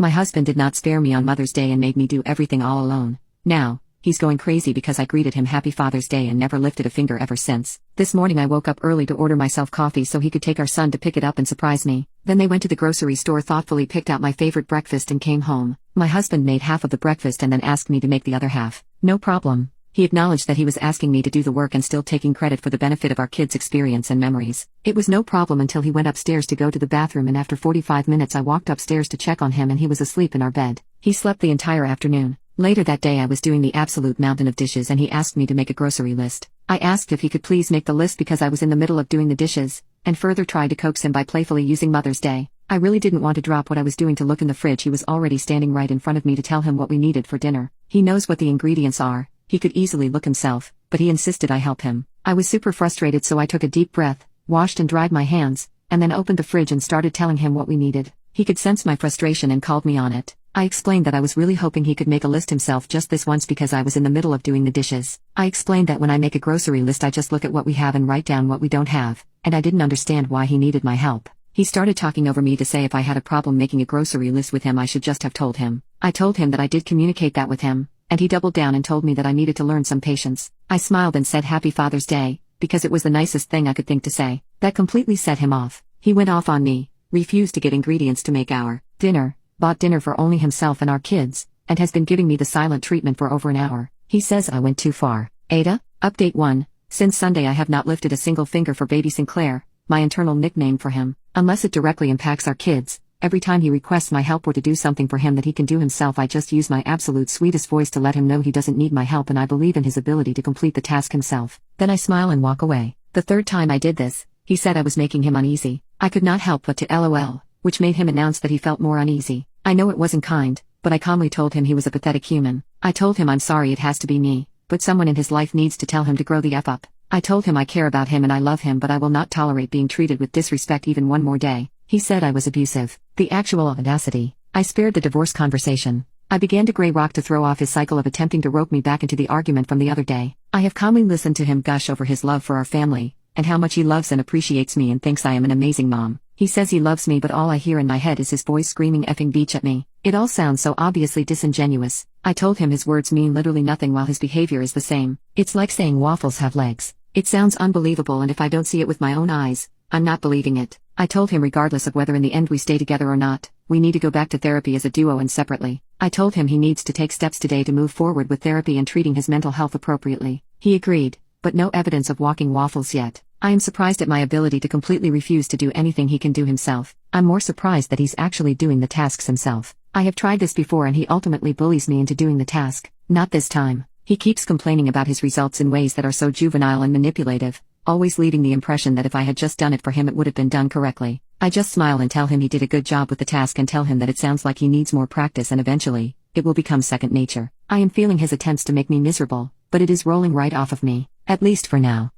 My husband did not spare me on Mother's Day and made me do everything all alone. Now, he's going crazy because I greeted him Happy Father's Day and never lifted a finger ever since. This morning I woke up early to order myself coffee so he could take our son to pick it up and surprise me. Then they went to the grocery store, thoughtfully picked out my favorite breakfast and came home. My husband made half of the breakfast and then asked me to make the other half. No problem. He acknowledged that he was asking me to do the work and still taking credit for the benefit of our kids' experience and memories. It was no problem until he went upstairs to go to the bathroom, and after 45 minutes I walked upstairs to check on him and he was asleep in our bed. He slept the entire afternoon. Later that day I was doing the absolute mountain of dishes and he asked me to make a grocery list. I asked if he could please make the list because I was in the middle of doing the dishes, and further tried to coax him by playfully using Mother's Day. I really didn't want to drop what I was doing to look in the fridge. He was already standing right in front of me to tell him what we needed for dinner. He knows what the ingredients are. He could easily look himself, but he insisted I help him. I was super frustrated, so I took a deep breath, washed and dried my hands, and then opened the fridge and started telling him what we needed. He could sense my frustration and called me on it. I explained that I was really hoping he could make a list himself just this once because I was in the middle of doing the dishes. I explained that when I make a grocery list I just look at what we have and write down what we don't have, and I didn't understand why he needed my help. He started talking over me to say if I had a problem making a grocery list with him I should just have told him. I told him that I did communicate that with him, and he doubled down and told me that I needed to learn some patience. I smiled and said Happy Father's Day, because it was the nicest thing I could think to say. That completely set him off. He went off on me, refused to get ingredients to make our dinner, bought dinner for only himself and our kids, and has been giving me the silent treatment for over an hour. He says I went too far. Ada, Update 1. Since Sunday I have not lifted a single finger for baby Sinclair, my internal nickname for him, unless it directly impacts our kids. Every time he requests my help or to do something for him that he can do himself, I just use my absolute sweetest voice to let him know he doesn't need my help and I believe in his ability to complete the task himself. Then I smile and walk away. The third time I did this, he said I was making him uneasy. I could not help but to LOL, which made him announce that he felt more uneasy. I know it wasn't kind, but I calmly told him he was a pathetic human. I told him I'm sorry it has to be me, but someone in his life needs to tell him to grow the F up. I told him I care about him and I love him, but I will not tolerate being treated with disrespect even one more day. He said I was abusive. The actual audacity. I spared the divorce conversation. I began to gray rock to throw off his cycle of attempting to rope me back into the argument from the other day. I have calmly listened to him gush over his love for our family, and how much he loves and appreciates me and thinks I am an amazing mom. He says he loves me, but all I hear in my head is his voice screaming effing beach at me. It all sounds so obviously disingenuous. I told him his words mean literally nothing while his behavior is the same. It's like saying waffles have legs. It sounds unbelievable, and if I don't see it with my own eyes, I'm not believing it. I told him regardless of whether in the end we stay together or not, we need to go back to therapy as a duo and separately. I told him he needs to take steps today to move forward with therapy and treating his mental health appropriately. He agreed, but no evidence of walking waffles yet. I am surprised at my ability to completely refuse to do anything he can do himself. I'm more surprised that he's actually doing the tasks himself. I have tried this before and he ultimately bullies me into doing the task. Not this time. He keeps complaining about his results in ways that are so juvenile and manipulative, always leaving the impression that if I had just done it for him it would have been done correctly. I just smile and tell him he did a good job with the task and tell him that it sounds like he needs more practice and eventually, it will become second nature. I am feeling his attempts to make me miserable, but it is rolling right off of me, at least for now.